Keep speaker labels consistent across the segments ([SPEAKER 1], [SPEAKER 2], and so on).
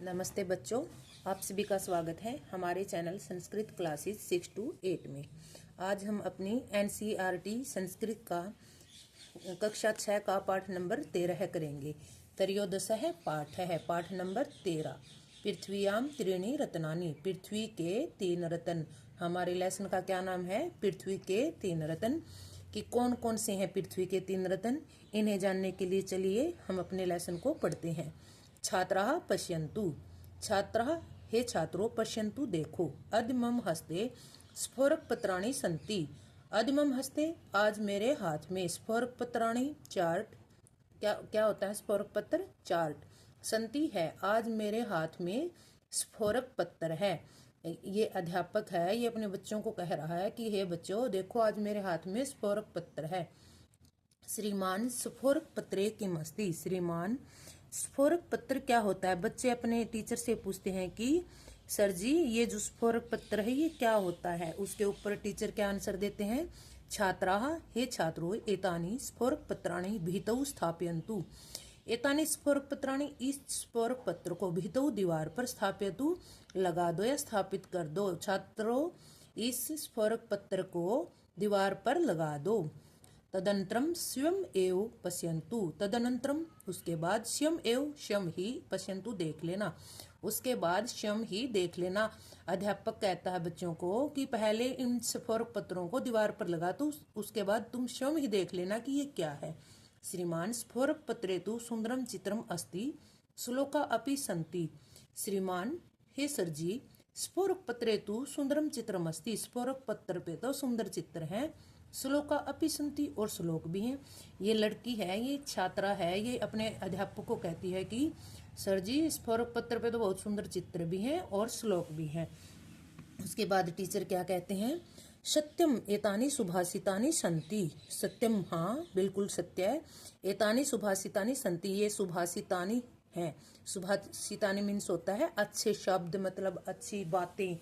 [SPEAKER 1] नमस्ते बच्चों, आप सभी का स्वागत है हमारे चैनल संस्कृत क्लासेस 6 to 8 में। आज हम अपनी एनसीईआरटी संस्कृत का कक्षा 6 का पाठ नंबर 13 करेंगे। त्रयोदश है पाठ नंबर 13। पृथ्व्याम त्रीणि रत्नानि, पृथ्वी के 3 रत्न। हमारे लेसन का क्या नाम है? पृथ्वी के 3 रत्न। कि कौन कौन से हैं पृथ्वी के 3 रत्न, इन्हें जानने के लिए चलिए हम अपने लेसन को पढ़ते हैं। छात्राः पश्यन्तु, छात्राः हे छात्रों पश्यन्तु देखो। अद्य मम हस्ते स्फोरक पत्राणि सन्ति, अद्य मम हस्ते आज मेरे हाथ में स्फोरक पत्राणि चार्ट, क्या होता है स्फोरक पत्र? चार्ट। सन्ति है आज मेरे हाथ में स्फोरक पत्र है। ये अध्यापक है, ये अपने बच्चों को कह रहा है कि हे बच्चों देखो आज मेरे हाथ में स्फोरक पत्र है। श्रीमान स्फोरक पत्रे किम अस्ति, श्रीमान स्फोरक पत्र क्या होता है? बच्चे अपने टीचर से पूछते हैं कि सर जी ये जो स्फोरक पत्र है ये क्या होता है। उसके ऊपर टीचर क्या आंसर देते हैं? छात्राः हे छात्रों एतानि स्फोरक पत्राणि भितौ स्थापयन्तु, एतानि स्फोरक पत्राणि इस स्फोरक पत्र को भितौ दीवार पर स्थापयतु, लगा दो या स्थापित कर दो। छात्रों इस स्फोरक पत्र को दीवार पर लगा दो। तदनंतरम स्वयं एव पश्यन्तु, तदनंतरम उसके बाद स्वयं ही पश्यन्तु देख लेना, उसके बाद स्वयं ही देख लेना। अध्यापक कहता है बच्चों को कि पहले इन स्फोरक पत्रों को दीवार पर लगा दो, उसके बाद तुम स्वयं ही देख लेना कि ये क्या है। श्रीमान स्फोरक पत्रे तु सुंदरम चित्रम अस्ति, श्लोका अपि सन्ति, श्रीमान हे सर जी स्फोरक पत्रे तु सुंदरम चित्रम अस्ति, स्फोरक पत्र पे तो सुंदर चित्र है, श्लोका अपि सन्ति और श्लोक भी हैं। ये लड़की है, ये छात्रा है, ये अपने अध्यापक को कहती है कि सर जी स्फोरक पत्र पे तो बहुत सुंदर चित्र भी हैं और श्लोक भी हैं। उसके बाद टीचर क्या कहते हैं? सत्यम एतानि सुभाषितानि सन्ति, सत्यम हाँ बिल्कुल सत्य है। एतानि सुभाषितानि सन्ति, ये सुभाषितानि हैं। सुभाषितानि मीन्स होता है अच्छे शब्द, मतलब अच्छी बातें।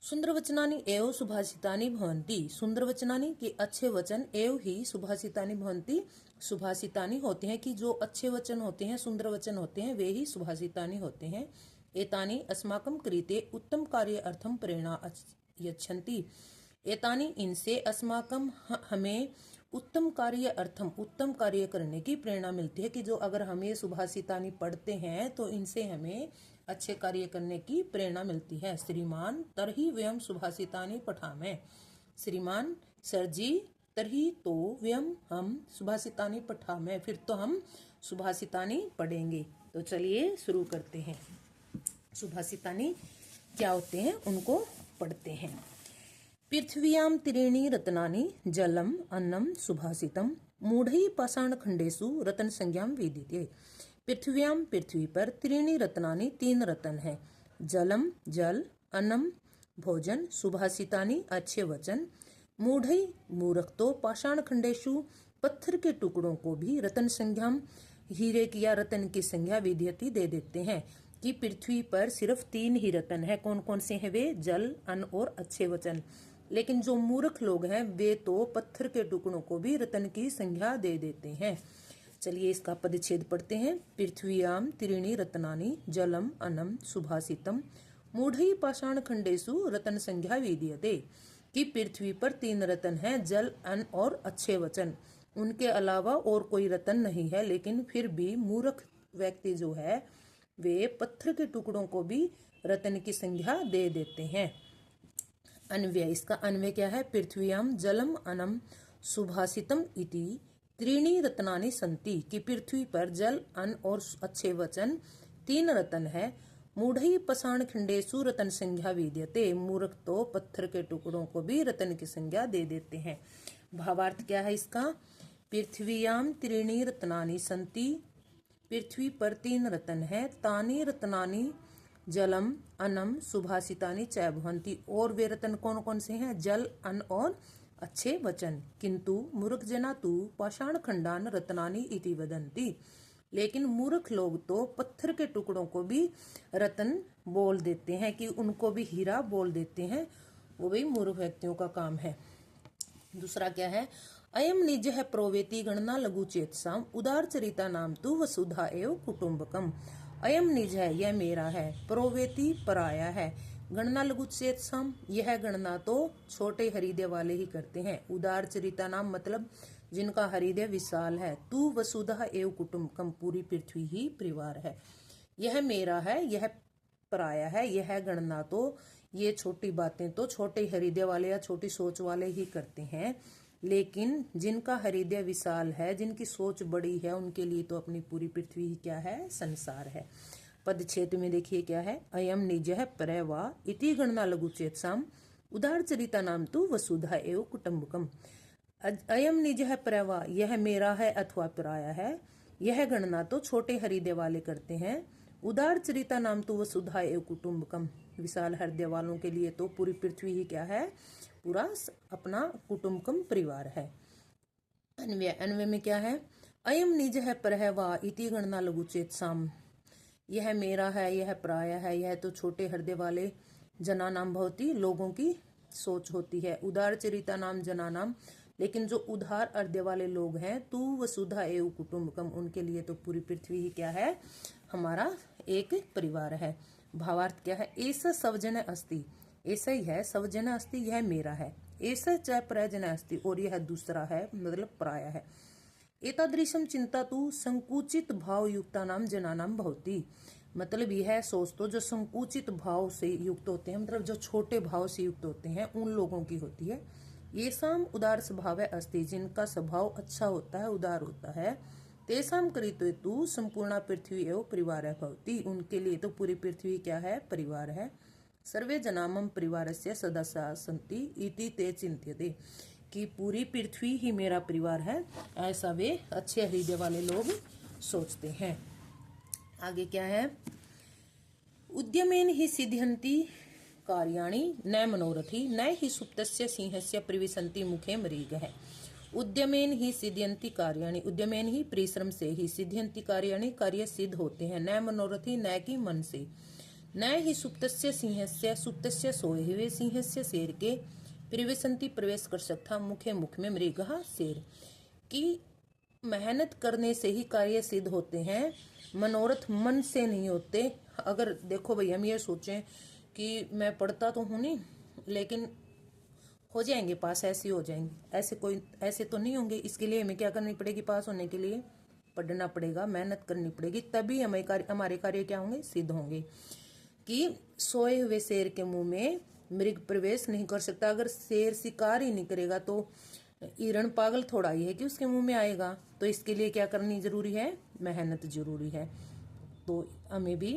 [SPEAKER 1] सुंदर वचनानि एवं सुभाषितानि भवन्ति, सुंदर वचनानि के अच्छे वचन एवं ही सुभाषितानि भवन्ति, सुभाषितानि होते हैं कि जो अच्छे वचन होते हैं, सुंदर वचन होते हैं, वे ही सुभाषितानि होते हैं। एतानि अस्माकं कृते उत्तम कार्य अर्थम प्रेरणा यच्छन्ति, एतानि इनसे अस्माकं हमें उत्तम कार्य अर्थम उत्तम कार्य करने की प्रेरणा मिलती है। कि जो अगर हम ये सुभाषितानि पढ़ते हैं तो इनसे हमें अच्छे कार्य करने की प्रेरणा मिलती है। श्रीमान तरही वयम सुभाषितानि पठामहे, श्रीमान सर जी तरही तो वयम हम सुभाषितानि पठामहे, फिर तो हम सुभाषितानि पढ़ेंगे। तो चलिए शुरू करते हैं। सुभाषितानि क्या होते हैं उनको पढ़ते हैं। पृथ्व्याम त्रीणि रत्नानि जलम अन्नम सुभाषितम, मूढ़ै पाषाण खंडेषु रत्न संज्ञाम विदिते। पृथ्व्याम पृथ्वी पर त्रीणि रत्नानि 3 रत्न है। जलम जल, अन्नम भोजन, सुभाषितानि अच्छे वचन, मूढ़ै मूर्ख तो पाषाण खंडेषु पत्थर के टुकड़ों को भी रत्न संज्ञाम हीरे की या रत्न की संज्ञा विद्यति दे देते हैं। कि पृथ्वी पर सिर्फ 3 ही रत्न है। कौन कौन से हैं वे? जल, अन्न और अच्छे वचन। लेकिन जो मूर्ख लोग हैं वे तो पत्थर के टुकड़ों को भी रत्न की संज्ञा दे देते हैं। चलिए इसका पदच्छेद पढ़ते हैं। पृथ्व्याम त्रीणि रत्नानि जलम अन्नम सुभाषितम, मूढ़ै पाषाण खंडेषु रत्न संज्ञा विद्यते। कि पृथ्वी पर 3 रत्न हैं, जल, अन्न और अच्छे वचन। उनके अलावा और कोई रत्न नहीं है, लेकिन फिर भी मूर्ख व्यक्ति जो है वे पत्थर के टुकड़ों को भी रत्न की संज्ञा दे देते हैं। अन्वय, इसका अन्वय क्या है? पृथ्व्याम जलम अन्नम सुभाषितम इति त्रीणि रत्नानि सन्ति, कि पृथ्वी पर जल, अन्न और अच्छे वचन 3 रत्न है। मूढ़ै पाषाण खंडेषु रत्न संज्ञा विद्यते, मूर्ख तो पत्थर के टुकड़ों को भी रत्न की संज्ञा दे देते हैं। भावार्थ क्या है इसका? पृथ्व्याम त्रीणि रत्नानि सन्ति, पृथ्वी पर 3 रत्न है। तानि रत्नानि जलम अन्नम सुभाषितानि च भवन्ति, और वे रत्न कौन कौन से हैं? जल, अन्न और अच्छे वचन। किंतु मूर्ख जना तु पाषाण खंडान रत्नानि इति वदन्ति, लेकिन मूर्ख लोग तो पत्थर के टुकड़ों को भी रत्न बोल देते हैं, कि उनको भी हीरा बोल देते हैं। वो भी मूर्ख व्यक्तियों का काम है। दूसरा क्या है? अयम निज है प्रोवेति गणना लघु चेतसाम, उदार चरिता नाम तु वसुधा एव कुटुंबकम। अयम निज है, यह मेरा है। प्रोवेति पराया है। गणना लघु चेत सम, यह गणना तो छोटे हृदय वाले ही करते हैं। उदार चरिता नाम मतलब जिनका हृदय विशाल है। तू वसुधा एव कुटुम्बकम, पूरी पृथ्वी ही परिवार है। यह मेरा है, यह पराया है। यह गणना तो, ये छोटी बातें तो छोटे हृदय वाले या छोटी सोच वाले ही करते हैं, लेकिन जिनका हृदय विशाल है, जिनकी सोच बड़ी है, उनके लिए तो अपनी पूरी पृथ्वी ही क्या है, संसार है। पदच्छेद में देखिए क्या है, अयम निज है परवा इति गणना लघु चेत साम, उदार चरिता नाम तु वसुधा एव कुटुम्बकम। अयम निज है परवा, यह मेरा है अथवा पराया है। यह गणना तो छोटे हृदय वाले करते हैं। उदार चरिता नाम तो वसुधा एव कुटुम्बकम, विशाल हृदय वालों के लिए तो पूरी पृथ्वी ही क्या है, पूरा अपना कुटुम्बकम परिवार है। अन्वय, अन्वय में क्या है, अयम निज है परवा इति गणना लघु चेत साम, यह मेरा है, यह पराया है। यह तो छोटे हृदय वाले जना नाम भवती, लोगों की सोच होती है। उदार चरिता नाम जना नाम, लेकिन जो उदार हृदय वाले लोग हैं, तू वसुधा एव कुटुम्बकम, उनके लिए तो पूरी पृथ्वी ही क्या है, हमारा एक परिवार है। भावार्थ क्या है, ऐसा सवजन अस्ति, ऐसा ही है, सवजन अस्ति, यह मेरा है। ऐसा च प्रजन अस्ति, और यह दूसरा है, मतलब पराया है। एतादृशम चिंता तू संकुचित भाव युक्ता नाम जनानाम भवती, मतलब यह सोच तो जो संकुचित भाव से युक्त होते हैं, मतलब जो छोटे भाव से युक्त होते हैं, उन लोगों की होती है। ये साम उदार स्वभाव है अस्ति, जिनका स्वभाव अच्छा होता है, उदार होता है। तेसाम करितो तू संपूर्ण पृथ्वी एवं परिवार भवती, उनके लिए तो पूरी पृथ्वी क्या है, परिवार है। सर्वे जनामम परिवारस्य सदस्या सन्ति इति ते चिंत्यते, कि पूरी पृथ्वी ही मेरा परिवार है, ऐसा वे अच्छे हृदय वाले लोग सोचते हैं। आगे क्या है, उद्यमेन ही सिद्ध्यन्ति कार्याणि न मनोरथी न ही सुप्तस्य सिंहस्य प्रविशन्ति मुखे मरीगः। उद्यमेन ही सिद्ध्यन्ति कार्याणि, उद्यमेन ही परिश्रम से ही, सिद्ध्यन्ति कार्याणि कार्य सिद्ध होते हैं, न मनोरथी न कि मन से, न ही सुप्तस्य सिंहस्य, सुप्तस्य सोए हुए सिंहस्य शेर के, प्रविशन्ति प्रवेश कर सकता मुखे, मुख में मृगः शेर, की मेहनत करने से ही कार्य सिद्ध होते हैं, मनोरथ मन से नहीं होते। अगर देखो भाई, हम ये सोचें कि मैं पढ़ता तो हूँ नहीं, लेकिन हो जाएंगे पास, ऐसे हो जाएंगे, ऐसे तो नहीं होंगे। इसके लिए हमें क्या करनी पड़ेगी, पास होने के लिए पढ़ना पड़ेगा, मेहनत करनी पड़ेगी, तभी हमारे कार्य क्या होंगे, सिद्ध होंगे। कि सोए हुए शेर के मुंह में मृग प्रवेश नहीं कर सकता। अगर शेर शिकार ही नहीं करेगा तो हिरण पागल थोड़ा ही है कि उसके मुंह में आएगा। तो इसके लिए क्या करनी जरूरी है, मेहनत जरूरी है। तो हमें भी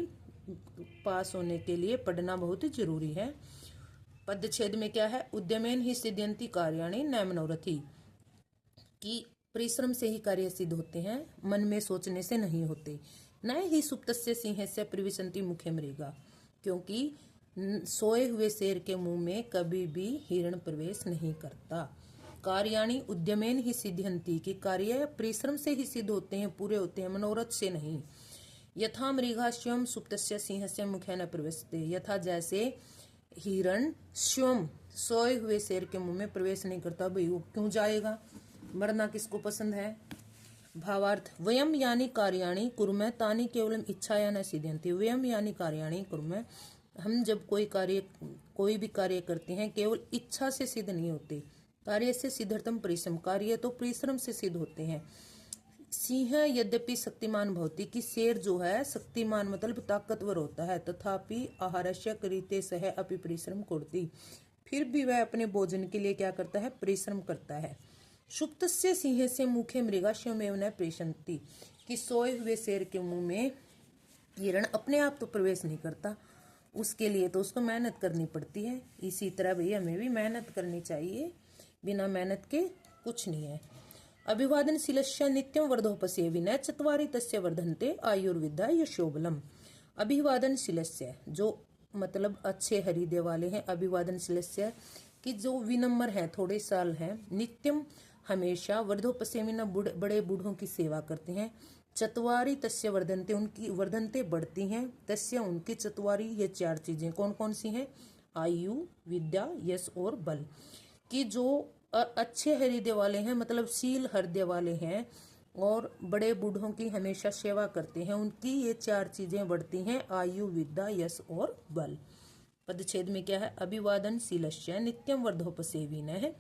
[SPEAKER 1] पास होने के लिए पढ़ना बहुत जरूरी है। पदच्छेद में क्या है, उद्यमेन ही सिद्ध्यन्ति कार्याणि न मनोरथी, कि परिश्रम से ही कार्य सिद्ध होते हैं, मन में सोचने से नहीं होते। न ही सुप्तस्य सिंहस्य प्रविशन्ति मुखे मृगा, क्योंकि सोए हुए शेर के मुंह में कभी भी हिरण प्रवेश नहीं करता। कार्याणि उद्यमेन ही सिद्ध्यन्ति, की कार्य परिश्रम से ही सिद्ध होते हैं, पूरे होते हैं, मनोरथ से नहीं। यथा मृगा स्वयं सुप्तस्य सिंहस्य मुखे न प्रवेशते, यथा जैसे हिरण स्वयं सोए हुए शेर के मुंह में प्रवेश नहीं करता, भाई वो क्यों जाएगा, मरना किसको पसंद है। भावार्थ, वयम यानी कार्याणि कुर्मः तानि केवलम इच्छाया न सिद्ध्यन्ति। वयम यानी कार्याणि कुर्मः, हम जब कोई भी कार्य करते हैं, केवल इच्छा से सिद्ध नहीं होते। कार्य से सिद्धर्थम परिश्रम, कार्य तो परिश्रम से सिद्ध होते हैं। सिंह यद्यपि शक्तिमान भवति, कि शेर जो है शक्तिमान मतलब ताकतवर होता है, तथापि आहारस्य करिते सह अपि परिश्रम कुर्वति, फिर भी वह अपने भोजन के लिए क्या करता है, परिश्रम करता है। सुप्तस्य सिंहस्य मुखे मृगास्यमेव न प्रविशन्ति, कि सोए हुए शेर के मुंह में हिरण अपने आप तो प्रवेश नहीं करता, उसके लिए तो उसको मेहनत करनी पड़ती है। इसी तरह भैया हमें भी मेहनत करनी चाहिए, बिना मेहनत के कुछ नहीं है। अभिवादनशीलस्य नित्यं वर्धोपसेवि विनय चत्वारि तस्य वर्धन्ते आयुर्विद्या यशोबलम। अभिवादनशीलस्य, जो मतलब अच्छे हृदय वाले हैं, अभिवादनशीलस्य कि जो विनम्र हैं, थोड़े साल हैं, नित्यम हमेशा, वर्धोपसेवि न बड़े बूढ़ों की सेवा करते हैं, चत्वारि तस्य वर्धन्ते, उनकी वर्धन्ते बढ़ती हैं, तस्य उनकी, चत्वारि ये चार चीजें कौन कौन सी हैं, आयु, विद्या, यश और बल। कि जो अच्छे हृदय वाले हैं, मतलब शील हृदय वाले हैं, और बड़े बूढ़ों की हमेशा सेवा करते हैं, उनकी ये 4 चीजें बढ़ती हैं, आयु, विद्या, यश और बल। पदच्छेद में क्या है? अभिवादनशीलस्य नित्यं वर्धोपसेविनः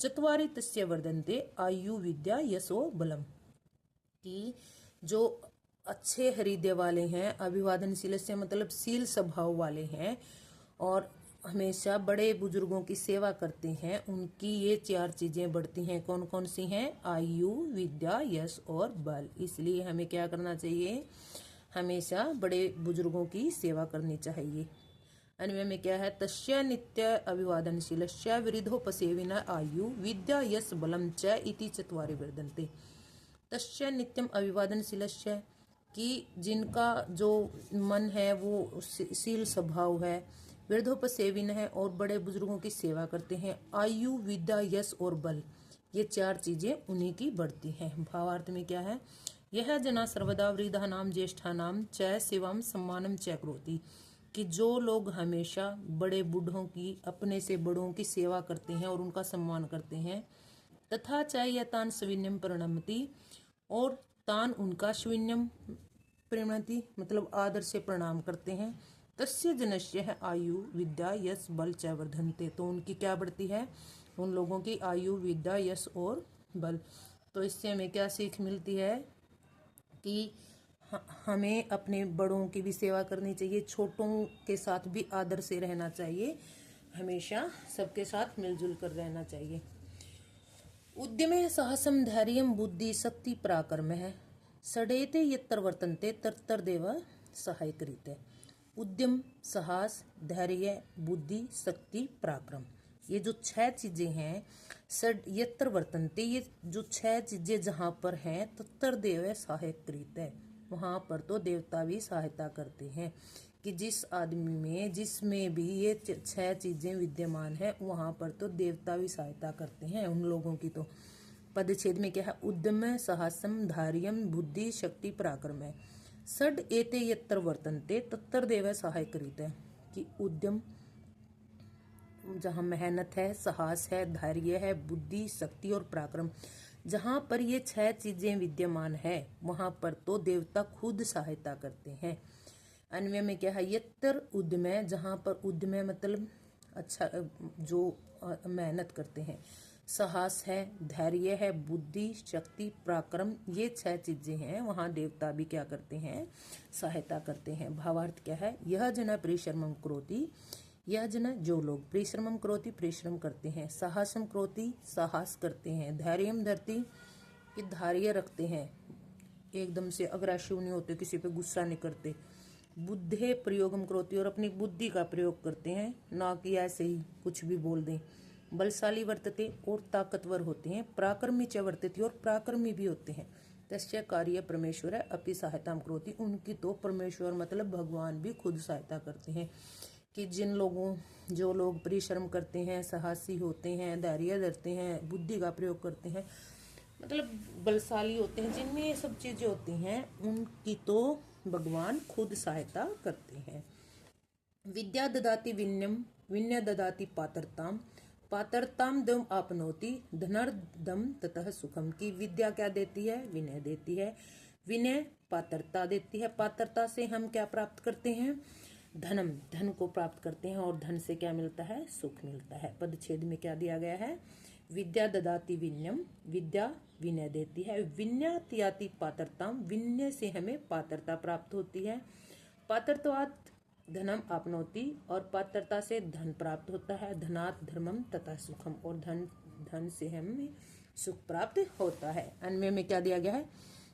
[SPEAKER 1] चत्वारि तस्य वर्धन्ते आयु, विद्या, यशो बलम। कि जो अच्छे हृदय वाले हैं, अभिवादनशील से मतलब शील स्वभाव वाले हैं और हमेशा बड़े बुजुर्गों की सेवा करते हैं, उनकी ये 4 चीजें बढ़ती हैं। कौन कौन सी हैं? आयु, विद्या, यश और बल। इसलिए हमें क्या करना चाहिए? हमेशा बड़े बुजुर्गों की सेवा करनी चाहिए। अन्वय में क्या है? तस्य नित्य अभिवादनशीलस्य विरिधोपसेविना आयु, विद्या, यश, बलम च इति चत्वारि वर्धन्ते। तस्य नित्यम अभिवादनशीलस्य कि जिनका जो मन है वो शील स्वभाव है, वृद्धोपसेविन है और बड़े बुजुर्गों की सेवा करते हैं, आयु, विद्या, यश और बल, ये 4 चीजें उन्हीं की बढ़ती हैं। भावार्थ में क्या है? यह जना सर्वदा वृद्धानाम ज्येष्ठानाम च सेवाम सम्मानम च करोति। कि जो लोग हमेशा बड़े बूढ़ों की, अपने से बड़ों की सेवा करते हैं और उनका सम्मान करते हैं, तथा चाहे तान सविन्यम प्रणमति और तान उनका शून्यम प्रणमति मतलब आदर से प्रणाम करते हैं, तस्य जनस्य है आयु, विद्या, यश, बल च वर्धन्ते। तो उनकी क्या बढ़ती है? उन लोगों की आयु, विद्या, यश और बल। तो इससे हमें क्या सीख मिलती है? कि हमें अपने बड़ों की भी सेवा करनी चाहिए, छोटों के साथ भी आदर से रहना चाहिए, हमेशा सबके साथ मिलजुल कर रहना चाहिए। उद्यमे साहसम धैर्यम बुद्धि शक्ति पराक्रम है सडेते यत्र वर्तन्ते तत्र देव सहाय करीते। उद्यम, साहस, धैर्य, बुद्धि, शक्ति, पराक्रम, ये जो 6 चीजें हैं, सड यत्र वर्तन्ते, ये जो 6 चीजें जहाँ पर हैं, तत्र देव सहाय करीते, वहां पर तो देवता भी सहायता करते हैं। कि जिस आदमी में, जिसमें भी ये 6 चीजें विद्यमान है, वहां पर तो देवता भी सहायता करते हैं उन लोगों की। तो पदच्छेद में क्या है? उद्यम, साहसम, धैर्यम, बुद्धि, शक्ति, पराक्रम है षड एते यत्र वर्तन्ते तत्र देव सहाय करीते। कि उद्यम जहाँ मेहनत है, साहस है, धैर्य है, बुद्धि, शक्ति और पराक्रम, जहाँ पर ये 6 चीजें विद्यमान है, वहां पर तो देवता खुद सहायता करते हैं। अन्वय में क्या है? यत्र उद्यम, जहाँ पर उद्यम मतलब अच्छा जो मेहनत करते हैं, साहस है, धैर्य है, बुद्धि, शक्ति, पराक्रम, ये 6 चीजें हैं, वहां देवता भी क्या करते हैं? सहायता करते हैं। भावार्थ क्या है? यह जना परिश्रमम करोति, यह जना जो लोग, परिश्रमम करोति परिश्रम करते हैं, साहसम करोति साहस करते हैं, धैर्यम धरती कि धैर्य रखते हैं, एकदम से अग्रेसिव नहीं होते, किसी पे गुस्सा नहीं करते, बुद्धे प्रयोगम करोति और अपनी बुद्धि का प्रयोग करते हैं, ना कि ऐसे ही कुछ भी बोल दें, बलशाली वर्तते और ताकतवर होते हैं, पराक्रमी च वर्तते और पराक्रमी भी होते हैं, तस्य कार्य परमेश्वर है अपि सहायता करोति, उनकी तो परमेश्वर मतलब भगवान भी खुद सहायता करते हैं। कि जो लोग परिश्रम करते हैं, साहसी होते हैं, धैर्य धरते हैं, बुद्धि का प्रयोग करते हैं, मतलब बलशाली होते हैं, जिनमें ये सब चीजें होती हैं, उनकी तो भगवान खुद सहायता करते हैं। विद्या ददाति विनयम, विनय ददाति पात्रताम, पात्रताम दम आपनोति, धनार्दम ततः सुखम। की विद्या क्या देती है? विनय देती है, विनय पात्रता देती है, पात्रता से हम क्या प्राप्त करते हैं? धनम, धन को प्राप्त करते हैं, और धन से क्या मिलता है? सुख मिलता है। पदच्छेद में क्या दिया गया है? विद्या ददाति विनयम, विद्या विनय देती है, विनयात याति पात्रताम, विनय से हमें पात्रता प्राप्त होती है, पात्रत्वात् धनम आपनोति और पात्रता से धन प्राप्त होता है, धनात् धर्मम तथा सुखम और धन से हमें सुख प्राप्त होता है। अन्वय में क्या दिया गया है?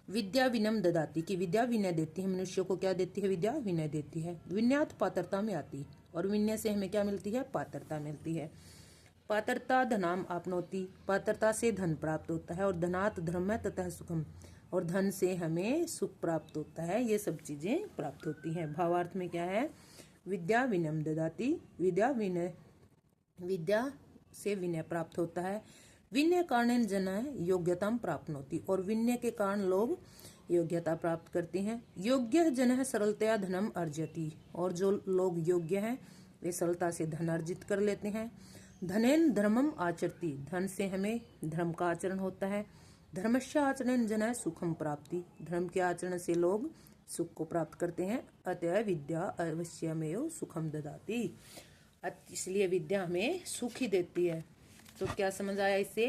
[SPEAKER 1] विद्या विनम ददाती, की विद्या विनय देती है, मनुष्य को क्या देती है? विद्या विनय देती है, विनयात पात्रता में आती और विनय से हमें क्या मिलती है? पात्रता मिलती है, पात्रता धनाम आपनोति, पात्रता से धन प्राप्त होता है, और धनात् धर्म तथा सुखम और धन से हमें सुख प्राप्त होता है, ये सब चीजें प्राप्त होती हैं। भावार्थ में क्या है? विद्या विनम ददाती, विद्या से विनय प्राप्त होता है, विनय कारण जन योग्यता प्राप्त होती और विनय के कारण लोग योग्यता प्राप्त करते हैं, योग्य जन सरलतया धनम अर्जति और जो लोग योग्य हैं वे सरलता से धन अर्जित कर लेते हैं, धनेन धर्मम आचरती, धन से हमें धर्म का आचरण होता है, धर्मस्य आचरण जन सुखम प्राप्ति, धर्म के आचरण से लोग सुख को प्राप्त करते हैं। अतः विद्या अवश्यमेव सुखम ददाति, इसलिए विद्या हमें सुख ही देती है। तो क्या समझ आया इससे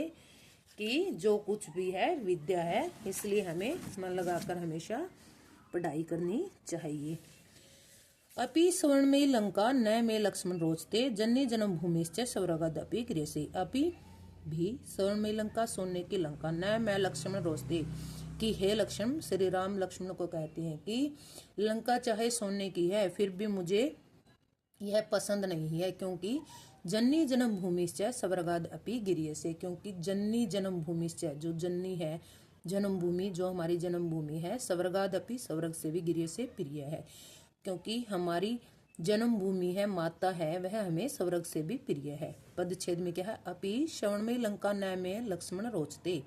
[SPEAKER 1] कि जो कुछ भी है विद्या है, इसलिए हमें मन लगाकर हमेशा पढ़ाई करनी चाहिए। अपि स्वर्णमयी लंका न में लक्ष्मण रोचते, जन्य जन्म भूमिश्च स्वर्गादपि गृहसे। अपि भी स्वर्णमयी लंका, सोने की लंका, न मैं लक्ष्मण रोचते, कि हे लक्ष्मण, श्री राम लक्ष्मण को कहते हैं कि लंका चाहे सोने की है फिर भी मुझे यह पसंद नहीं है, क्योंकि जन्नी जन्म भूमिश्च स्वर्गाद अपि गृहसे, क्योंकि जन्नी जन्म भूमिश्च, जो जन्नी है जन्मभूमि, जो हमारी जन्मभूमि है, स्वर्गाद अपि स्वर्ग से भी गृह से प्रिय है, क्योंकि हमारी जन्मभूमि है, माता है, वह हमें स्वर्ग से भी प्रिय है। पदच्छेद में क्या है, अपि श्रवणमयी लंका न में लक्ष्मण रोचते,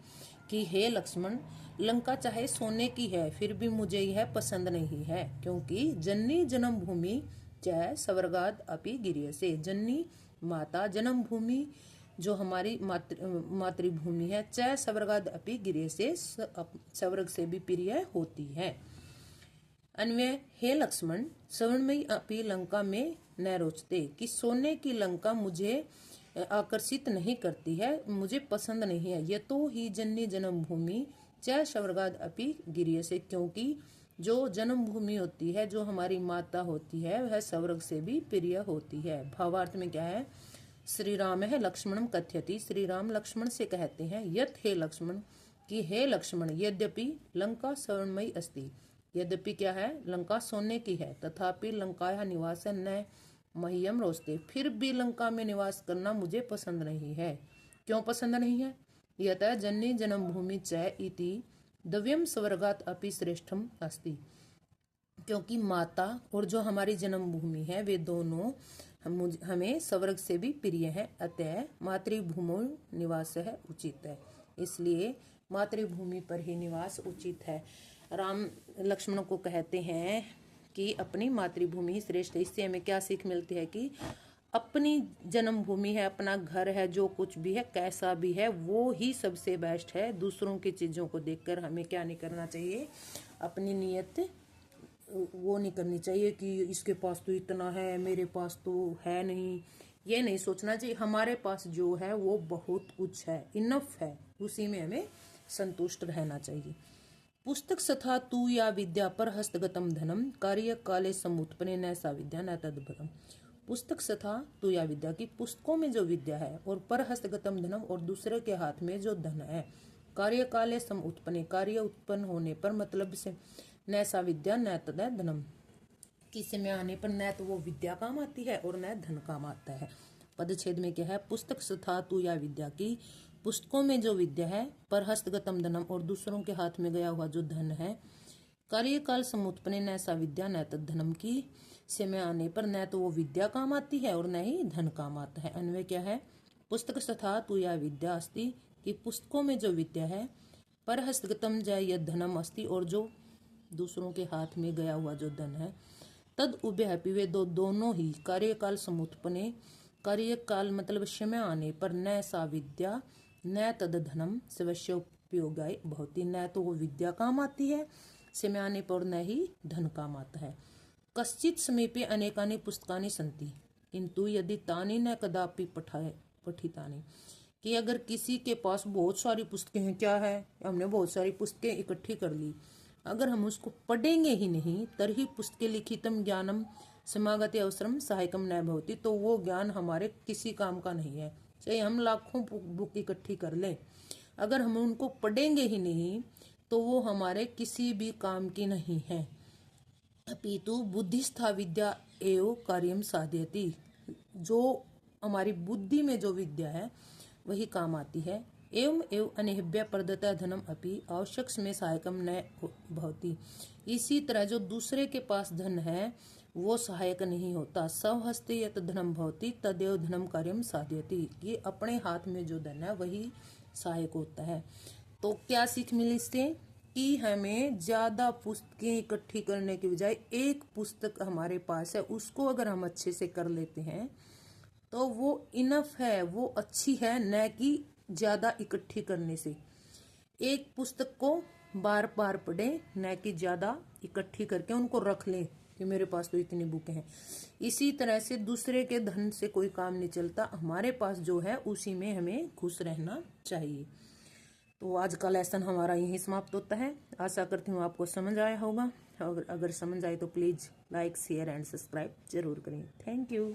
[SPEAKER 1] कि हे लक्ष्मण, लंका चाहे सोने की है फिर भी मुझे यह पसंद नहीं है, क्योंकि जन्नी जन्मभूमि चाहे स्वर्गाद अपि गृह से, जन्नी माता जन्मभूमि जो हमारी मातृभूमि है, चाह स्वर्गाद अपि गृह से, स्वर्ग से भी प्रिय होती है। अन्वय, हे लक्ष्मण, स्वर्णमयी अपि लंका में न रोचते, कि सोने की लंका मुझे आकर्षित नहीं करती है, मुझे पसंद नहीं है। ये तो ही जन्य जन्मभूमि चाहे स्वर्गाद अपि गृह से, क्योंकि जो जन्मभूमि होती है, जो हमारी माता होती है, वह स्वर्ग से भी प्रिय होती है। भावार्थ में क्या है, श्री राम है लक्ष्मणम कथयति, श्री राम लक्ष्मण से कहते हैं, यत हे लक्ष्मण, कि हे लक्ष्मण, यद्यपि लंका स्वर्णमयी अस्ति, यद्यपि क्या है, लंका सोने की है, तथापि लंकाया निवास न मह्यम रोचते, फिर भी लंका में निवास करना मुझे पसंद नहीं है। क्यों पसंद नहीं है, यतः जन्य जन्मभूमि च इति दिव्यम स्वर्गात अपि श्रेष्ठम अस्ति, क्योंकि माता और जो हमारी जन्मभूमि है वे दोनों हमें स्वर्ग से भी प्रिय है। अतः मातृभूमि निवास है उचित है, इसलिए मातृभूमि पर ही निवास उचित है। राम लक्ष्मण को कहते हैं कि अपनी मातृभूमि ही श्रेष्ठ है। इससे हमें क्या सीख मिलती है कि अपनी जन्मभूमि है, अपना घर है, जो कुछ भी है, कैसा भी है, वो ही सबसे बेस्ट है। दूसरों की चीज़ों को देखकर हमें क्या नहीं करना चाहिए, अपनी नीयत वो नहीं करनी चाहिए कि इसके पास तो इतना है, मेरे पास तो है नहीं, ये नहीं सोचना चाहिए। हमारे पास जो है वो बहुत कुछ है, इनफ है, उसी में हमें संतुष्ट रहना चाहिए। पुस्तक सथा तू या विद्या पर हस्तगतम धनम, कार्य काले समुत्पन्ने न सा विद्या न तद्भरम। पुस्तक सथा तू या विद्या की, पुस्तकों में जो विद्या है, और पर हस्तगतम धनम, और दूसरे के हाथ में जो धन है, कार्य काले सम उत्पन्ने, कार्य उत्पन्न होने पर, मतलब से न सा विद्या न तद धनम, कि समय आने पर न तो वो विद्या काम आती है और न धन काम आता है। पदच्छेद में क्या है, पुस्तक सथा तू या विद्या की, पुस्तकों में जो विद्या है, पर हस्तगतम धनम, और दूसरों के हाथ में गया हुआ जो धन है, कार्यकाल समुत्पन्ने न सा विद्या न तद धनम, की समय आने पर न तो वो विद्या काम आती है और न ही धन काम आता है। अन्वय क्या है, पुस्तक सथा तू या विद्या अस्ति, कि पुस्तकों में जो विद्या है, पर हस्तगतम जय यद धनम अस्ति, और जो दूसरों के हाथ में गया हुआ जो धन है, तद उभयपि, वे दोनों ही, कार्यकाल समुत्पन्ने, कार्यकाल मतलब समय आने पर, न सा विद्या न तद धनम स्वस्य उपयोगाय भवति, न तो वो विद्या काम आती है समय आने पर, न ही धन काम आता है। कश्चित समीपे अनेकानि पुस्तकानि सन्ति, किंतु यदि तानि न कदापि पठितानि, कि अगर किसी के पास बहुत सारी पुस्तकें हैं, क्या है, हमने बहुत सारी पुस्तकें इकट्ठी कर ली, अगर हम उसको पढ़ेंगे ही नहीं, तरही पुस्तके लिखितम ज्ञानम समागते अवसरम सहायकम न भवति, तो वो ज्ञान हमारे किसी काम का नहीं है। चाहे हम लाखों बुक इकट्ठी कर लें, अगर हम उनको पढ़ेंगे ही नहीं तो वो हमारे किसी भी काम की नहीं है। अपितु बुद्धिस्था विद्या एव कार्यम साधयति, जो हमारी बुद्धि में जो विद्या है वही काम आती है। एवं एवं अनेहभ्य प्रदत्ता धनम अपि आवश्यक में सहायकम न भवति, इसी तरह जो दूसरे के पास धन है वो सहायक नहीं होता। स्वहस्ते यत धनम भवति तदेव धनम कार्यम साधयति, ये अपने हाथ में जो धन है वही सहायक होता है। तो क्या सीख मिली इससे, कि हमें ज्यादा पुस्तकें इकट्ठी करने के बजाय एक पुस्तक हमारे पास है, उसको अगर हम अच्छे से कर लेते हैं तो वो इनफ है, वो अच्छी है, न कि ज्यादा इकट्ठी करने से। एक पुस्तक को बार बार पढ़ें, न कि ज्यादा इकट्ठी करके उनको रख लें कि मेरे पास तो इतनी बुक हैं। इसी तरह से दूसरे के धन से कोई काम नहीं चलता, हमारे पास जो है उसी में हमें खुश रहना चाहिए। तो आज का लेसन हमारा यहीं समाप्त होता है। आशा करती हूँ आपको समझ आया होगा। अगर समझ आए तो please like share and subscribe जरूर करें। Thank you.